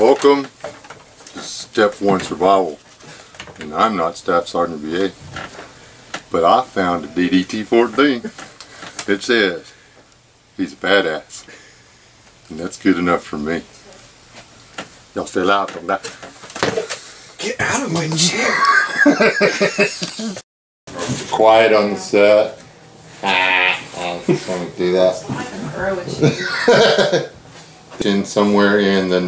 Welcome to Step 1 Survival. And I'm not Staff Sergeant VA, but I found a DDT-14 that says he's a badass. And that's good enough for me. Y'all still out on that? Get out of my chair! Quiet on the set. I just want to do that. In somewhere in the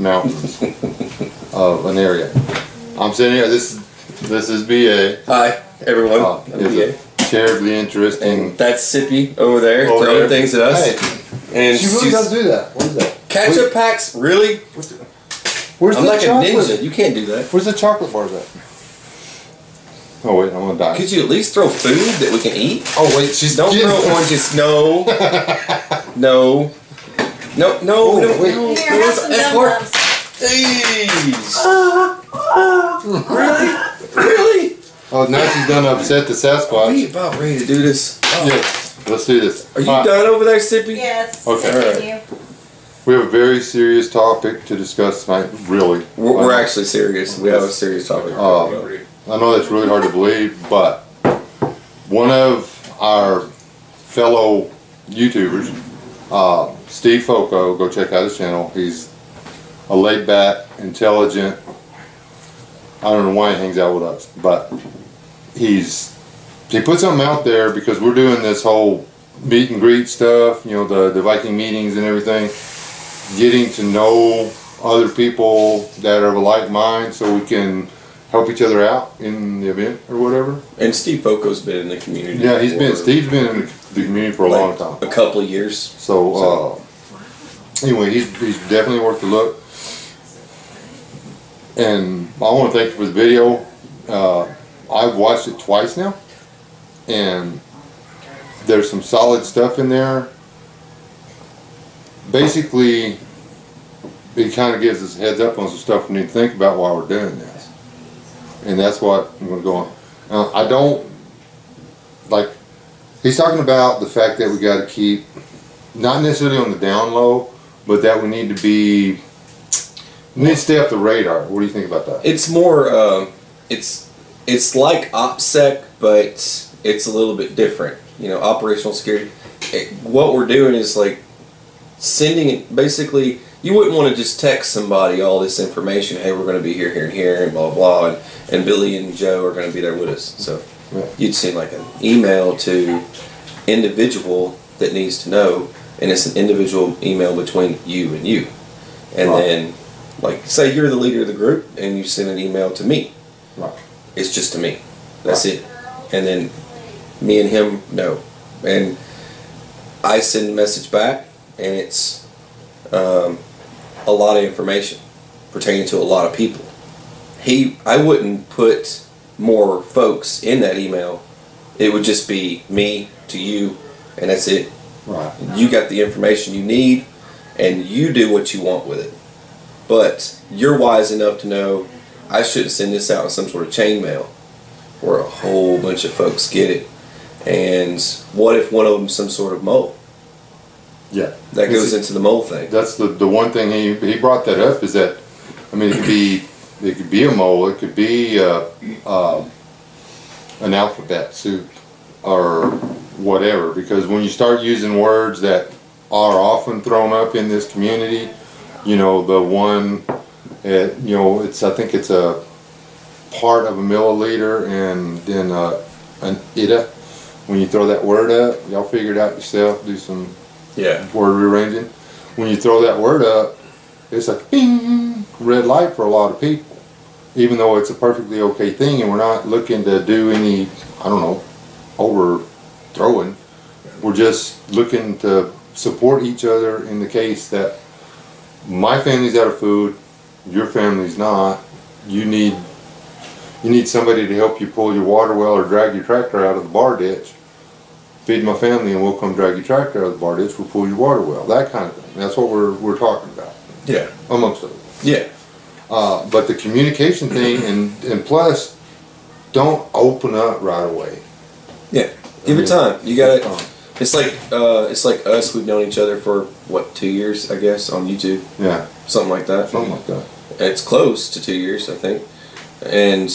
mountains of an area. I'm sitting here. This is BA. Hi, everyone. I'm BA. Terribly interesting. And that's Sippy over there throwing things at us. Hey, and she really does do that. What is that? Ketchup packs? Really? I'm like a ninja. You can't do that. Where's the chocolate bars at? Oh wait, I'm gonna die. Could you at least throw food that we can eat? Oh wait, don't throw oranges. No. No. No. No. Oh, no. Wait. No. Here, have some dum-dums. Jeez. Really? Really? Oh, now she's done upset the Sasquatch. Are we about ready to do this? Oh. Yes, let's do this. Are you done over there, Sippy? Yes. Okay. Thank you. We have a very serious topic to discuss tonight. Really, We're actually serious. We have a serious topic. I know that's really hard to believe, but one of our fellow YouTubers, Steve Foco, go check out his channel. He's a laid-back, intelligent. I don't know why he hangs out with us, but he put something out there because we're doing this whole meet and greet stuff. You know, the Viking meetings and everything. Getting to know other people that are of a like mind, so we can help each other out in the event or whatever. And Steve Foco's been in the community. Yeah, Steve's been in the community for a long time. A couple of years. So, anyway, he's definitely worth a look. And I want to thank you for the video. I've watched it twice now, and there's some solid stuff in there. Basically, it kind of gives us a heads up on some stuff we need to think about while we're doing this. And that's what I'm going to go on. I don't, like, he's talking about the fact that we got to keep, not necessarily on the down low, but that we need to be, we need to stay up the radar. What do you think about that? It's more, it's like OPSEC, but it's a little bit different. You know, operational security. What we're doing is like sending it, basically, you wouldn't want to just text somebody all this information, hey, we're going to be here, here, and here, and blah, blah, and Billy and Joe are going to be there with us. So you'd send like an email to individual that needs to know, and it's an individual email between you and you. And then, like, say you're the leader of the group, and you send an email to me. It's just to me. That's it. And then me and him know. And I send a message back, and it's a lot of information pertaining to a lot of people. I wouldn't put more folks in that email. It would just be me to you, and that's it. Right. You got the information you need, and you do what you want with it. But you're wise enough to know I shouldn't send this out in some sort of chain mail where a whole bunch of folks get it. And what if one of them's some sort of mole? Yeah. That goes into the mole thing. That's the one thing he brought that up, is that, I mean, it could be a mole, it could be an alphabet soup or whatever, because when you start using words that are often thrown up in this community, you know, the one, you know, I think it's a part of a milliliter, and then an ida. When you throw that word up, y'all figure it out yourself, do some word rearranging. When you throw that word up, it's a bing, red light for a lot of people, even though it's a perfectly okay thing, and we're not looking to do any, I don't know, overthrowing. We're just looking to support each other in the case that my family's out of food, your family's not. You need somebody to help you pull your water well or drag your tractor out of the bar ditch. Feed my family and we'll come drag your tractor out of the bar ditch, we'll pull your water well. That kind of thing. That's what we're talking about. Yeah. Amongst others. Yeah. But the communication thing, and plus, don't open up right away. Yeah. Give it time. You got it. It's like us. We've known each other for what, 2 years, I guess, on YouTube. Yeah, Something like that. something like that. It's close to 2 years, I think. And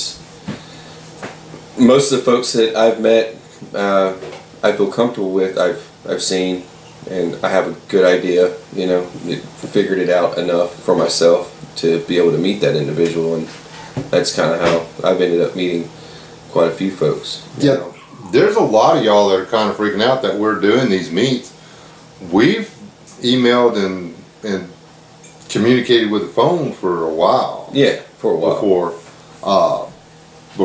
most of the folks that I've met, I feel comfortable with. I've seen, and I have a good idea. You know, figured it out enough for myself to be able to meet that individual, and that's kind of how I've ended up meeting quite a few folks. Yeah. know. There's a lot of y'all that are kind of freaking out that we're doing these meets. We've emailed and communicated with the phone for a while. Yeah, for a while. Before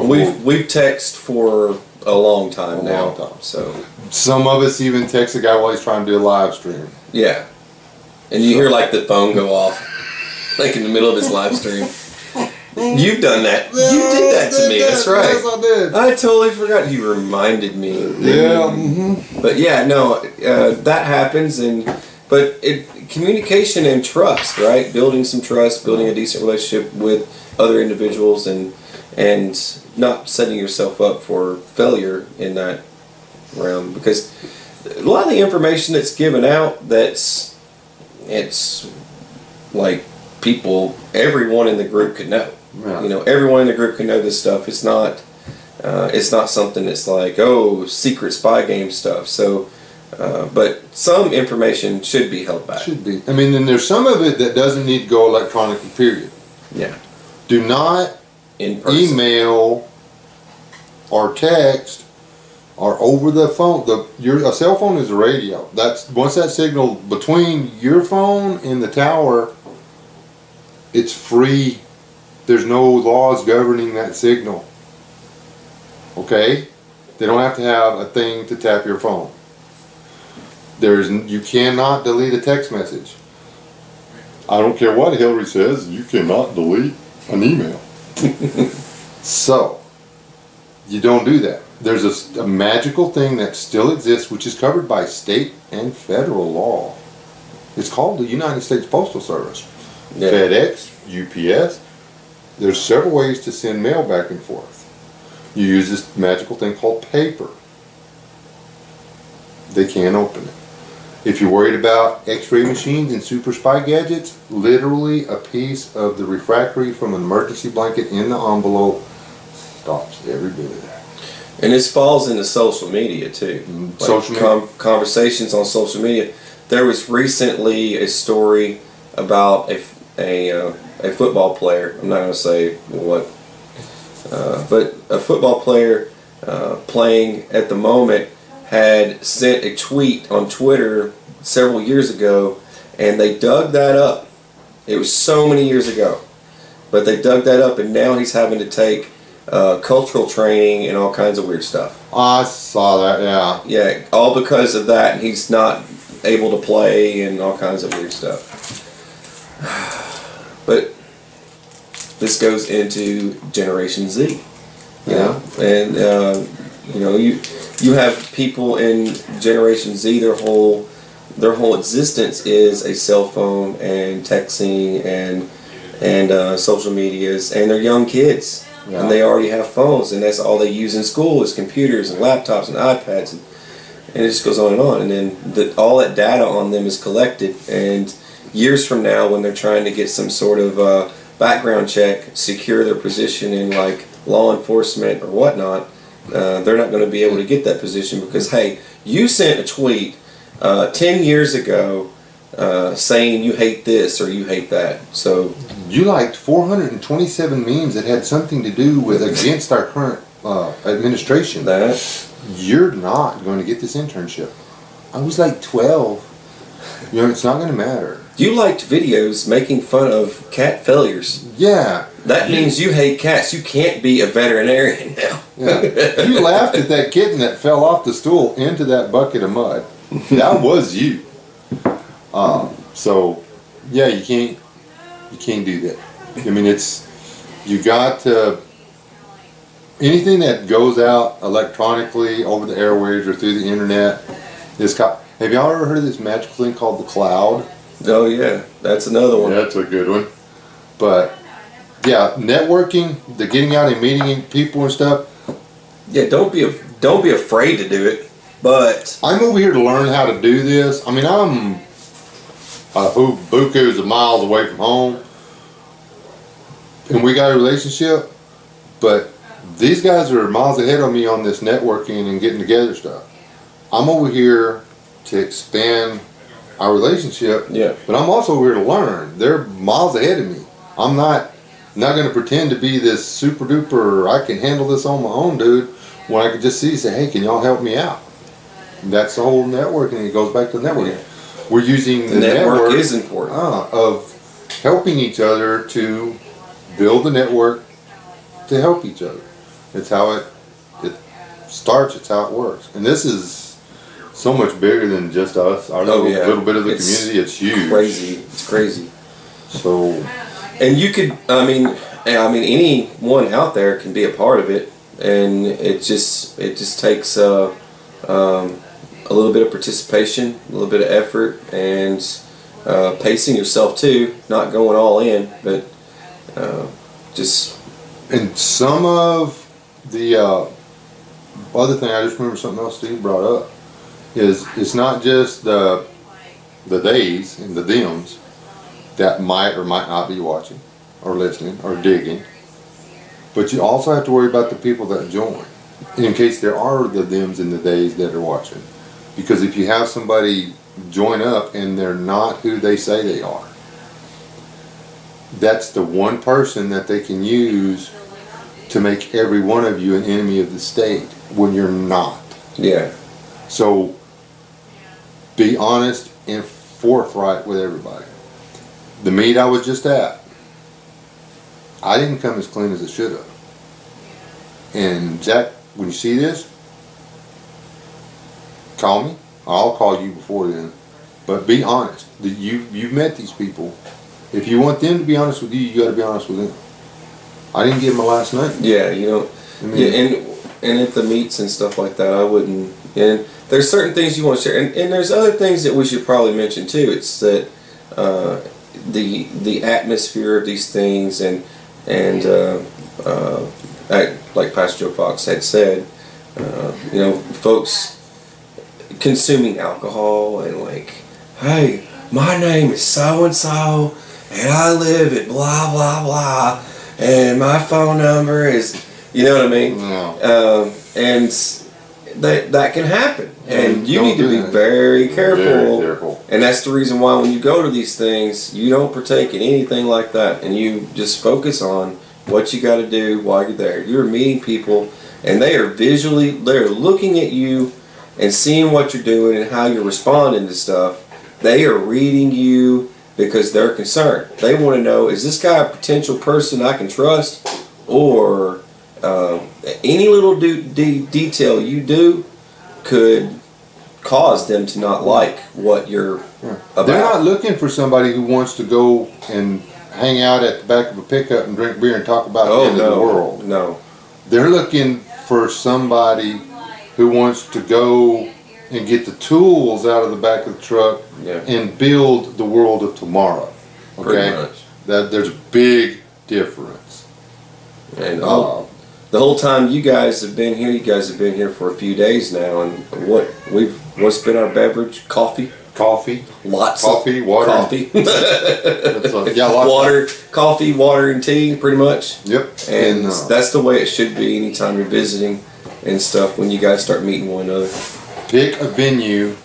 We've texted for a long time now. So some of us even text a guy while he's trying to do a live stream. yeah, and you hear like the phone go off, like in the middle of his live stream. You've done that. Yeah, You did that to me. That's right. Yes, I did. I totally forgot. You reminded me. Yeah. Mm-hmm. But yeah, no, that happens, but communication and trust, right? Building some trust, building a decent relationship with other individuals, and not setting yourself up for failure in that realm, because a lot of the information that's given out, it's like everyone in the group could know. Yeah. You know, everyone in the group can know this stuff. It's not something that's like, oh, secret spy game stuff. So, but some information should be held back. Should be. I mean, and there's some of it that doesn't need to go electronically, period. Yeah. Do not In person. email or text or over the phone. A cell phone is a radio. That's once that signal between your phone and the tower, it's free. There's no laws governing that signal. Okay? They don't have to have a thing to tap your phone. You cannot delete a text message. I don't care what Hillary says, you cannot delete an email. So, you don't do that. There's a magical thing that still exists, which is covered by state and federal law. It's called the United States Postal Service. Yeah. FedEx, UPS. There's several ways to send mail back and forth. You use this magical thing called paper. They can't open it. If you're worried about x-ray machines and super spy gadgets, literally a piece of the refractory from an emergency blanket in the envelope stops every bit of that. And this falls into social media too. Like Social media. Conversations on social media. There was recently a story about a football player. I'm not going to say what, but a football player playing at the moment had sent a tweet on Twitter several years ago, and they dug that up. It was so many years ago, but they dug that up, and now he's having to take cultural training and all kinds of weird stuff. I saw that, yeah. Yeah, all because of that, and he's not able to play and all kinds of weird stuff. But this goes into Generation Z. You know? And you know, you have people in Generation Z, their whole existence is a cell phone and texting and social medias, and they're young kids. Yeah. And they already have phones, and that's all they use in school is computers and laptops and iPads, and it just goes on, and then all that data on them is collected, and years from now, when they're trying to get some sort of background check, secure their position in like law enforcement or whatnot, they're not going to be able to get that position because, hey, you sent a tweet 10 years ago saying you hate this or you hate that. So You liked 427 memes that had something to do with against our current administration. You're not going to get this internship. I was like 12. You know, it's not going to matter. You liked videos making fun of cat failures. Yeah. That means you hate cats. You can't be a veterinarian now. Yeah. You laughed at that kitten that fell off the stool into that bucket of mud. That was you. So, yeah, you can't do that. I mean, you got to, anything that goes out electronically over the airwaves or through the internet have y'all ever heard of this magical thing called the cloud? Oh yeah, that's another one. Yeah, that's a good one. But yeah, networking, the getting out and meeting people and stuff. Yeah, don't be afraid to do it. But I'm over here to learn how to do this. I mean, I'm bukus of miles away from home, and we got a relationship, but these guys are miles ahead of me on this networking and getting together stuff. I'm over here to expand our relationship, yeah, but I'm also over here to learn. They're miles ahead of me. I'm not going to pretend to be this super duper, I can handle this on my own dude, when I could just see, say, hey, can y'all help me out? That's the whole networking. It goes back to networking. Yeah. We're using the network is important of helping each other to build the network to help each other. It's how it starts. It's how it works. And this is so much bigger than just us. Our little bit of the community. It's huge. Crazy. It's crazy. So, and you could. I mean, anyone out there can be a part of it, and it just takes a little bit of participation, a little bit of effort, and pacing yourself too. Not going all in, but just. And some of the other thing, I just remember something else Steve brought up, is it's not just the theys and the thems that might or might not be watching or listening or digging, but you also have to worry about the people that join, in case there are the thems and the theys that are watching. Because if you have somebody join up and they're not who they say they are, that's the one person that they can use to make every one of you an enemy of the state when you're not. Yeah. So be honest and forthright with everybody. The meet I was just at, I didn't come as clean as I should have. And Zach, when you see this, call me. I'll call you before then. But be honest. You've met these people. If you want them to be honest with you, you got to be honest with them. I didn't give them a last name. Yeah, you know. I mean, yeah, and at the meets and stuff like that, I wouldn't. And there's certain things you want to share, and there's other things that we should probably mention too. It's that the atmosphere of these things, and like Pastor Joe Fox had said, you know, folks consuming alcohol and like, hey, my name is so and so, and I live at blah blah blah, and my phone number is, you know what I mean? No. And that can happen, and you Don't need to be that. very careful. Very careful. And that's the reason why when you go to these things, you don't partake in anything like that, and you just focus on what you got to do while you're there. You're meeting people, and they're looking at you and seeing what you're doing and how you're responding to stuff. They are reading you because they're concerned. They want to know, is this guy a potential person I can trust? Or any little detail you do could cause them to not like what you're about. They're not looking for somebody who wants to go and hang out at the back of a pickup and drink beer and talk about the end of the world. No. They're looking for somebody who wants to go and get the tools out of the back of the truck and build the world of tomorrow. Okay? Pretty much. That there's a big difference. And the whole time you guys have been here for a few days now, and what's been our beverage? Coffee. Lots of coffee, water. Coffee. Lots water, coffee, water, and tea, pretty much. Yep. And that's the way it should be anytime you're visiting and stuff, when you guys start meeting one another. Pick a venue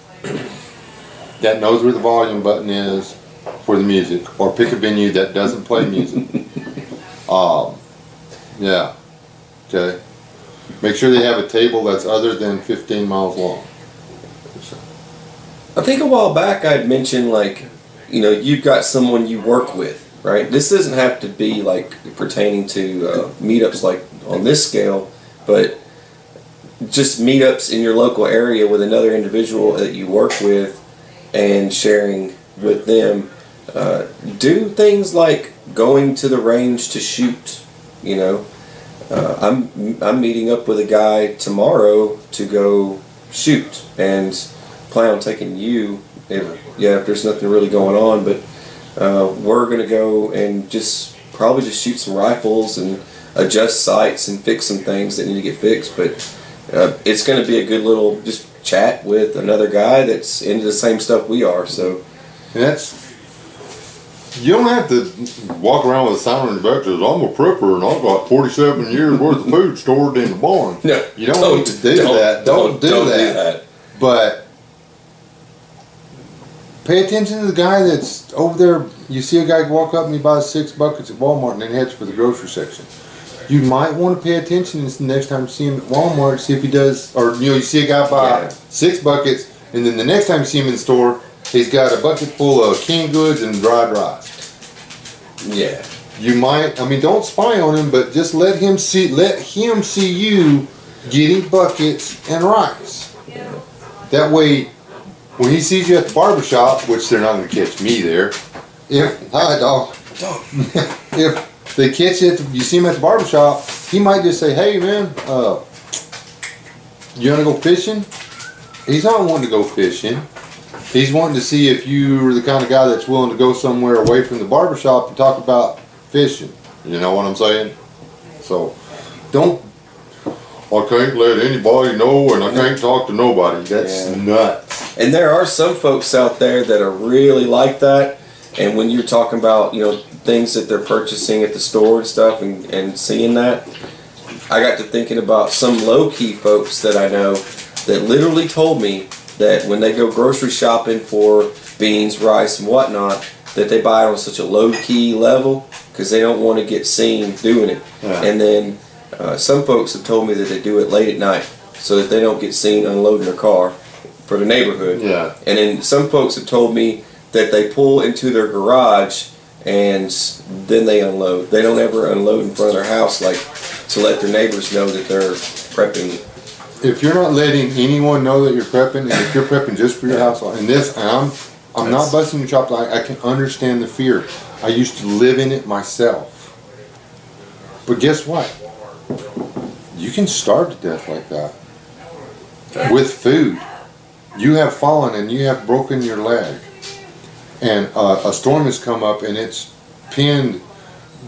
that knows where the volume button is for the music, or pick a venue that doesn't play music. Yeah. Okay. Make sure they have a table that's other than 15 miles long. I think a while back I'd mentioned, like, you know, you've got someone you work with, right? This doesn't have to be like pertaining to meetups like on this scale, but just meetups in your local area with another individual that you work with and sharing with them. Do things like going to the range to shoot, you know. I'm meeting up with a guy tomorrow to go shoot, and plan on taking you if there's nothing really going on, but we're gonna go and probably just shoot some rifles and adjust sights and fix some things that need to get fixed. But it's gonna be a good little, just chat with another guy that's into the same stuff we are. So you don't have to walk around with a sign on your back that says, I'm a prepper and I've got 47 years worth of food stored in the barn. No, you don't need to do that. Don't do that. But pay attention to the guy that's over there. You see a guy walk up and he buys 6 buckets at Walmart and then heads for the grocery section. You might want to pay attention the next time you see him at Walmart, see if he does, or you see a guy buy 6 buckets, and then the next time you see him in the store, he's got a bucket full of canned goods and dried rice. Yeah. You might, I mean, don't spy on him, but just let him see you getting buckets and rice. Yeah. That way, when he sees you at the barbershop, which they're not going to catch me there, hi dog. If they catch it, you see him at the barbershop, he might just say, hey man, you want to go fishing? He's not wanting to go fishing. He's wanting to see if you're the kind of guy that's willing to go somewhere away from the barbershop and talk about fishing. You know what I'm saying? So, I can't let anybody know and I can't talk to nobody. That's nuts. And there are some folks out there that are really like that. And when you're talking about, things that they're purchasing at the store and stuff and seeing that, I got to thinking about some low-key folks that I know that literally told me that when they go grocery shopping for beans, rice, and whatnot, that they buy it on such a low-key level because they don't want to get seen doing it. Yeah. And then some folks have told me that they do it late at night so that they don't get seen unloading their car for the neighborhood. Yeah. And then some folks have told me that they pull into their garage and then they unload. They don't ever unload in front of their house, like to let their neighbors know that they're prepping. If you're not letting anyone know that you're prepping, and if you're prepping just for your house, and I'm not busting your chops. I can understand the fear. I used to live in it myself. But guess what? You can starve to death like that with food. You have fallen and you have broken your leg, and a storm has come up and it's pinned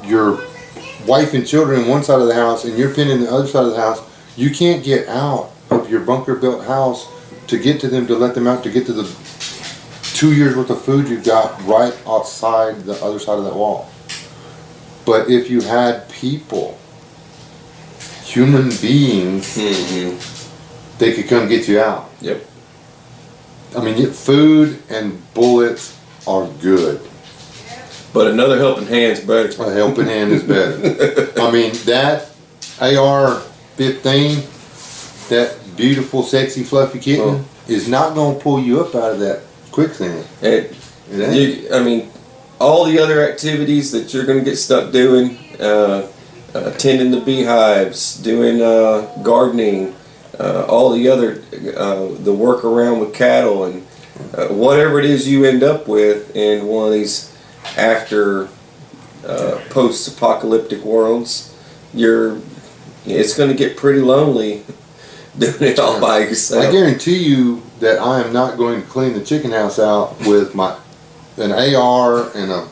your wife and children in one side of the house and you're pinned in the other side of the house. You can't get out of your bunker built house to get to them, to let them out, to get to the 2 years worth of food you've got right outside the other side of that wall. But if you had people, human beings, they could come get you out. Yep. I mean, food and bullets are good. But another helping hand's better. A helping hand is better. I mean, that AR-15, that beautiful, sexy, fluffy kitten, is not going to pull you up out of that quicksand. I mean, all the other activities that you're going to get stuck doing, tending the beehives, doing gardening, all the other, the work around with cattle, and whatever it is you end up with in one of these after post-apocalyptic worlds, it's going to get pretty lonely doing it all by yourself. I guarantee you that I am not going to clean the chicken house out with an AR and a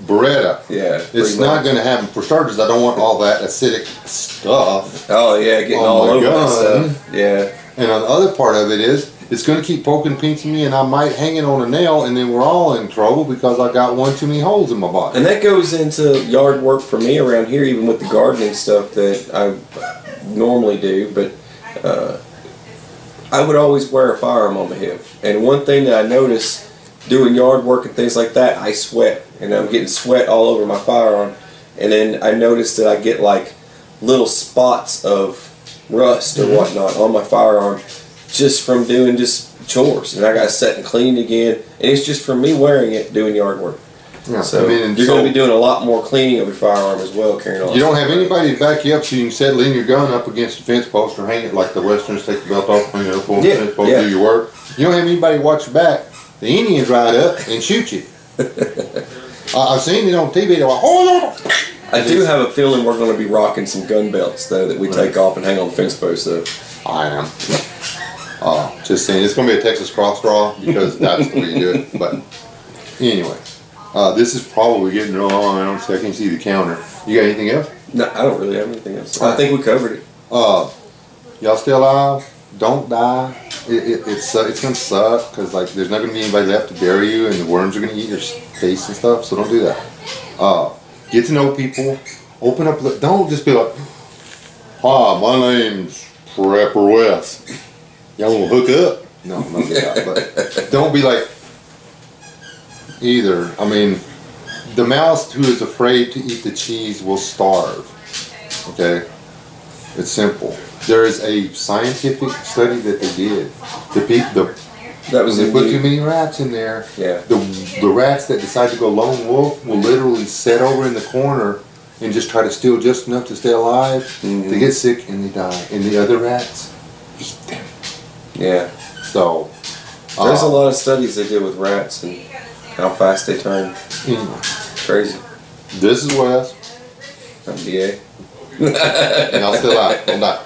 Beretta. Yeah, it's not going to happen. For starters, I don't want all that acidic stuff. Oh yeah, getting all over that stuff. Yeah. And on the other part of it is, it's going to keep poking, pinching me, and I might hang it on a nail, and then we're all in trouble because I got one too many holes in my body. And that goes into yard work for me around here, even with the gardening stuff that I normally do. But I would always wear a firearm on my hip. And one thing that I noticed doing yard work and things like that, I sweat, and I'm getting sweat all over my firearm. And then I noticed that I get like little spots of rust or whatnot on my firearm just from doing just chores, and I got to set and clean it again, and it's just from me wearing it doing yard work. Yeah, so you're going to be doing a lot more cleaning of your firearm as well, carrying on. You don't have anybody to back you up so you can settle in your gun up against the fence post or hang it like the Westerns, take the belt off, hang it up on the fence post, do your work. You don't have anybody to watch your back. The Indians ride up and shoot you. I've seen it on TV. They're like, oh! I do have a feeling we're going to be rocking some gun belts, though, that we take off and hang on the fence post, though. I am. Just saying, it's going to be a Texas cross draw because that's the way you do it. But anyway, this is probably getting long. I can't see the counter. You got anything else? No, I don't really have anything else. I think we covered it. Y'all stay alive, don't die, it's gonna suck because like there's not gonna be anybody left to bury you, and the worms are gonna eat your face and stuff. So don't do that. Get to know people. Open up. Don't just be like, "Hi, my name's Prepper Wes. Y'all wanna hook up?" No, not do that. But don't be like either. I mean, the mouse who is afraid to eat the cheese will starve. Okay, it's simple. There is a scientific study that they did. That was they put too many rats in there. Yeah. The rats that decide to go lone wolf will literally sit over in the corner and just try to steal just enough to stay alive. Mm-hmm. They get sick and they die. And the other rats eat them. Yeah. So there's a lot of studies they did with rats and how fast they turn. Anyway, Crazy. this is Wes. I'm DA. And I'll still out. Don't die.